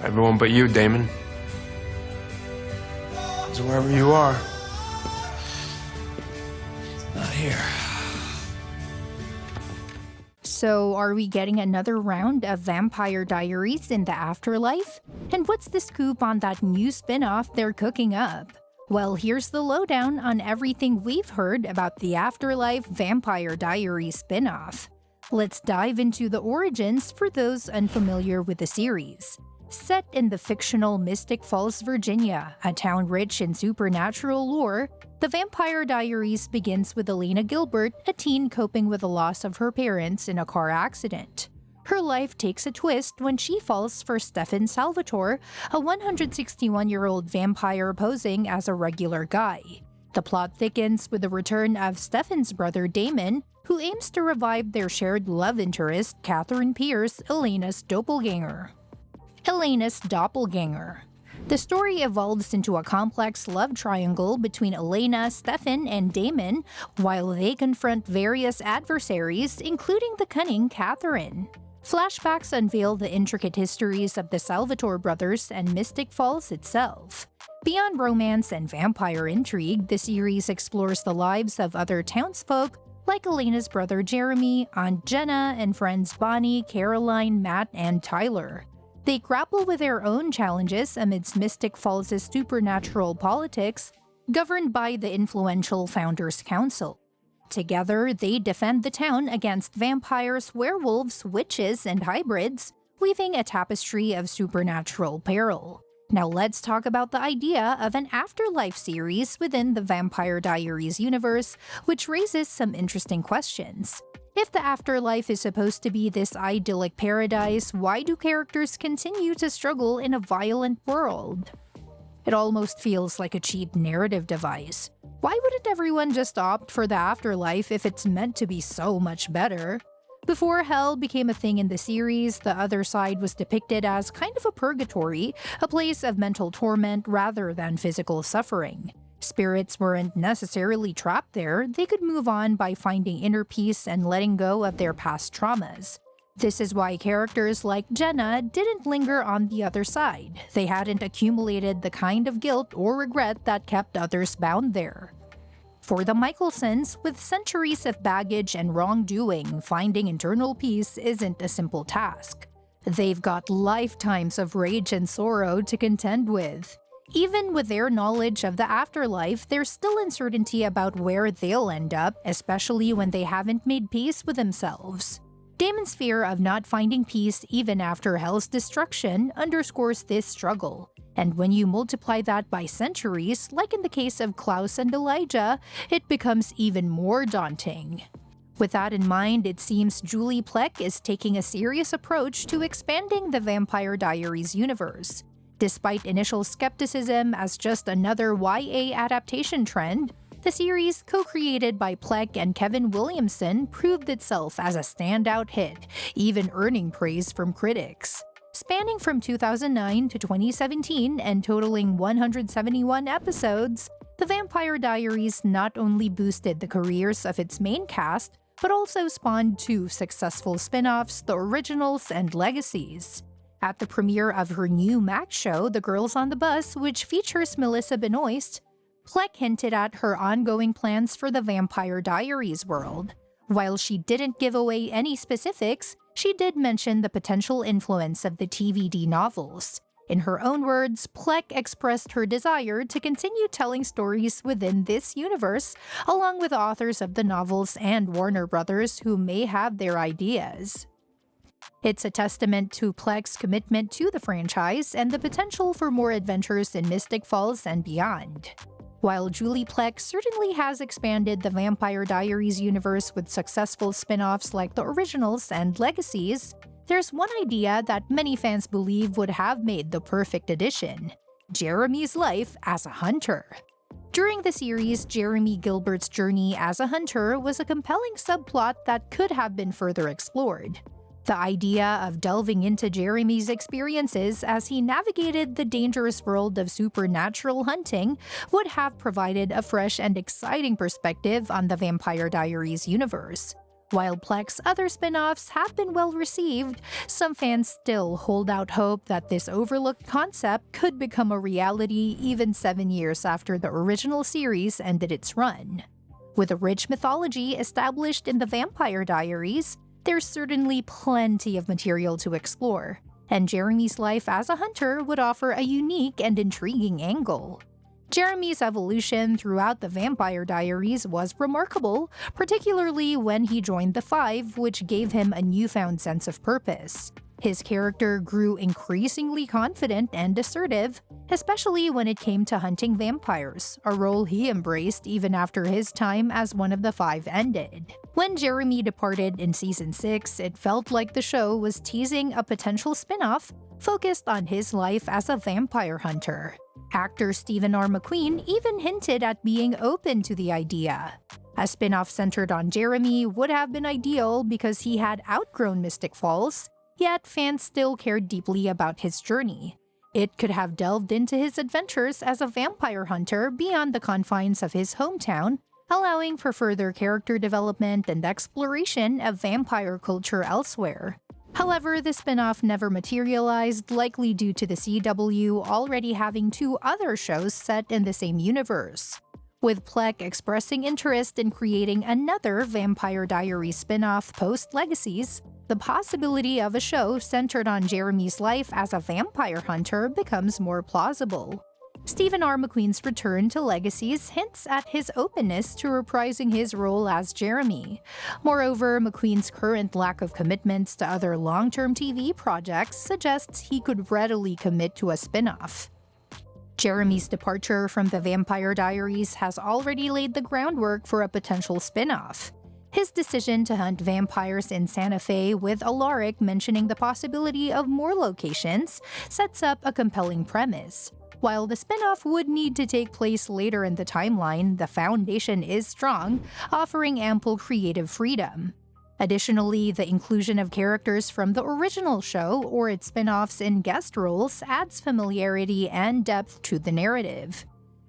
Everyone but you, Damon. So wherever you are, not here. So are we getting another round of Vampire Diaries in the afterlife? And what's the scoop on that new spin-off they're cooking up? Well, here's the lowdown on everything we've heard about the Afterlife Vampire Diaries spin-off. Let's dive into the origins for those unfamiliar with the series. Set in the fictional Mystic Falls, Virginia, a town rich in supernatural lore, the Vampire Diaries begins with Elena Gilbert, a teen coping with the loss of her parents in a car accident. Her life takes a twist when she falls for Stefan Salvatore, a 161-year-old vampire posing as a regular guy. The plot thickens with the return of Stefan's brother Damon, who aims to revive their shared love interest, Catherine Pierce, Elena's doppelganger. The story evolves into a complex love triangle between Elena, Stefan, and Damon, while they confront various adversaries, including the cunning Catherine. Flashbacks unveil the intricate histories of the Salvatore brothers and Mystic Falls itself. Beyond romance and vampire intrigue, the series explores the lives of other townsfolk, like Elena's brother Jeremy, Aunt Jenna, and friends Bonnie, Caroline, Matt, and Tyler. They grapple with their own challenges amidst Mystic Falls' supernatural politics, governed by the influential Founders Council. Together, they defend the town against vampires, werewolves, witches, and hybrids, weaving a tapestry of supernatural peril. Now let's talk about the idea of an afterlife series within the Vampire Diaries universe, which raises some interesting questions. If the afterlife is supposed to be this idyllic paradise, why do characters continue to struggle in a violent world? It almost feels like a cheap narrative device. Why wouldn't everyone just opt for the afterlife if it's meant to be so much better? Before hell became a thing in the series, the other side was depicted as kind of a purgatory, a place of mental torment rather than physical suffering. Spirits weren't necessarily trapped there, they could move on by finding inner peace and letting go of their past traumas. This is why characters like Jenna didn't linger on the other side. They hadn't accumulated the kind of guilt or regret that kept others bound there. For the Mikaelsons, with centuries of baggage and wrongdoing, finding internal peace isn't a simple task. They've got lifetimes of rage and sorrow to contend with. Even with their knowledge of the afterlife, there's still uncertainty about where they'll end up, especially when they haven't made peace with themselves. Damon's fear of not finding peace even after Hell's destruction underscores this struggle, and when you multiply that by centuries, like in the case of Klaus and Elijah, it becomes even more daunting. With that in mind, it seems Julie Plec is taking a serious approach to expanding the Vampire Diaries universe. Despite initial skepticism as just another YA adaptation trend, the series, co-created by Plec and Kevin Williamson, proved itself as a standout hit, even earning praise from critics. Spanning from 2009 to 2017 and totaling 171 episodes, The Vampire Diaries not only boosted the careers of its main cast, but also spawned two successful spin-offs, The Originals and Legacies. At the premiere of her new Max show, The Girls on the Bus, which features Melissa Benoist, Plec hinted at her ongoing plans for the Vampire Diaries world. While she didn't give away any specifics, she did mention the potential influence of the TVD novels. In her own words, Plec expressed her desire to continue telling stories within this universe, along with authors of the novels and Warner Brothers who may have their ideas. It's a testament to Plec's commitment to the franchise and the potential for more adventures in Mystic Falls and beyond. While Julie Plec certainly has expanded the Vampire Diaries universe with successful spin-offs like The Originals and Legacies, there's one idea that many fans believe would have made the perfect addition: Jeremy's life as a hunter. During the series, Jeremy Gilbert's journey as a hunter was a compelling subplot that could have been further explored. The idea of delving into Jeremy's experiences as he navigated the dangerous world of supernatural hunting would have provided a fresh and exciting perspective on the Vampire Diaries universe. While Plec's other spin-offs have been well received, some fans still hold out hope that this overlooked concept could become a reality even 7 years after the original series ended its run. With a rich mythology established in the Vampire Diaries, there's certainly plenty of material to explore, and Jeremy's life as a hunter would offer a unique and intriguing angle. Jeremy's evolution throughout the Vampire Diaries was remarkable, particularly when he joined the Five, which gave him a newfound sense of purpose. His character grew increasingly confident and assertive, especially when it came to hunting vampires, a role he embraced even after his time as one of the Five ended. When Jeremy departed in Season 6, it felt like the show was teasing a potential spin-off focused on his life as a vampire hunter. Actor Stephen R. McQueen even hinted at being open to the idea. A spin-off centered on Jeremy would have been ideal because he had outgrown Mystic Falls, yet fans still cared deeply about his journey. It could have delved into his adventures as a vampire hunter beyond the confines of his hometown, allowing for further character development and exploration of vampire culture elsewhere. However, the spin-off never materialized, likely due to the CW already having 2 other shows set in the same universe. With Plec expressing interest in creating another Vampire Diaries spin-off post-Legacies, the possibility of a show centered on Jeremy's life as a vampire hunter becomes more plausible. Stephen R. McQueen's return to Legacies hints at his openness to reprising his role as Jeremy. Moreover, McQueen's current lack of commitments to other long-term TV projects suggests he could readily commit to a spin-off. Jeremy's departure from the Vampire Diaries has already laid the groundwork for a potential spin-off. His decision to hunt vampires in Santa Fe, with Alaric mentioning the possibility of more locations, sets up a compelling premise. While the spin-off would need to take place later in the timeline, the foundation is strong, offering ample creative freedom. Additionally, the inclusion of characters from the original show or its spin-offs in guest roles adds familiarity and depth to the narrative.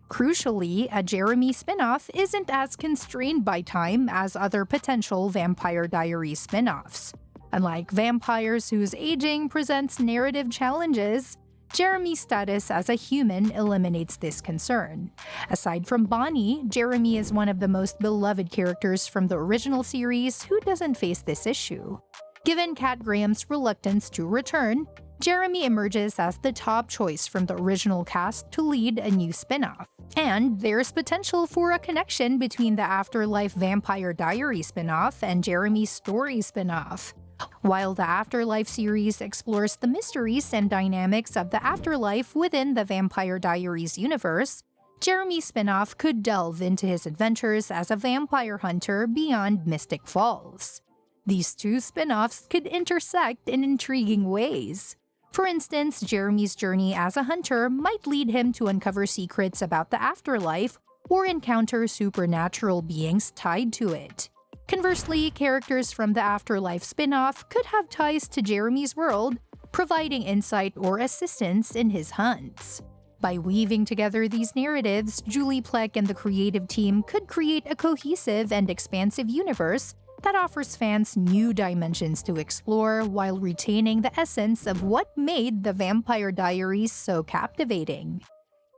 Crucially, a Jeremy spin-off isn't as constrained by time as other potential Vampire Diaries spin-offs. Unlike vampires whose aging presents narrative challenges, Jeremy's status as a human eliminates this concern. Aside from Bonnie, Jeremy is one of the most beloved characters from the original series who doesn't face this issue. Given Kat Graham's reluctance to return, Jeremy emerges as the top choice from the original cast to lead a new spin-off. And there's potential for a connection between the Afterlife Vampire Diaries spin-off and Jeremy's story spin-off. While the Afterlife series explores the mysteries and dynamics of the afterlife within the Vampire Diaries universe, Jeremy's spin-off could delve into his adventures as a vampire hunter beyond Mystic Falls. These 2 spin-offs could intersect in intriguing ways. For instance, Jeremy's journey as a hunter might lead him to uncover secrets about the afterlife or encounter supernatural beings tied to it. Conversely, characters from the Afterlife spin-off could have ties to Jeremy's world, providing insight or assistance in his hunts. By weaving together these narratives, Julie Plec and the creative team could create a cohesive and expansive universe that offers fans new dimensions to explore while retaining the essence of what made the Vampire Diaries so captivating.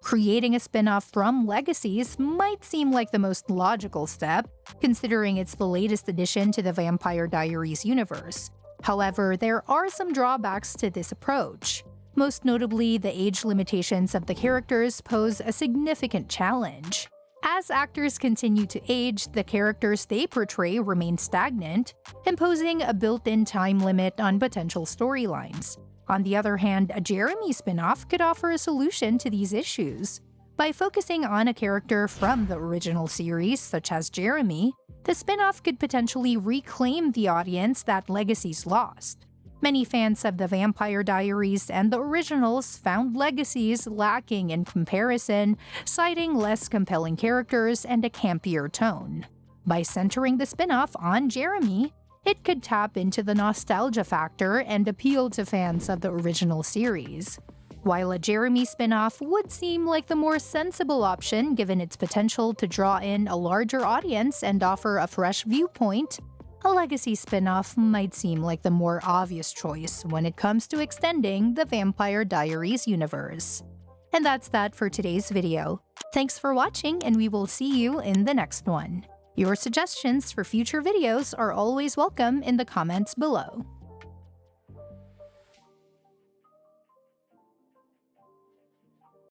Creating a spin-off from Legacies might seem like the most logical step, considering it's the latest addition to the Vampire Diaries universe. However, there are some drawbacks to this approach. Most notably, the age limitations of the characters pose a significant challenge. As actors continue to age, the characters they portray remain stagnant, imposing a built-in time limit on potential storylines. On the other hand, a Jeremy spin-off could offer a solution to these issues. By focusing on a character from the original series, such as Jeremy, the spin-off could potentially reclaim the audience that Legacies lost. Many fans of the Vampire Diaries and the originals found Legacies lacking in comparison, citing less compelling characters and a campier tone. By centering the spin-off on Jeremy, it could tap into the nostalgia factor and appeal to fans of the original series. While a Jeremy spin-off would seem like the more sensible option given its potential to draw in a larger audience and offer a fresh viewpoint, A Legacy spinoff might seem like the more obvious choice when it comes to extending the Vampire Diaries universe. And that's that for today's video. Thanks for watching, and we will see you in the next one. Your suggestions for future videos are always welcome in the comments below.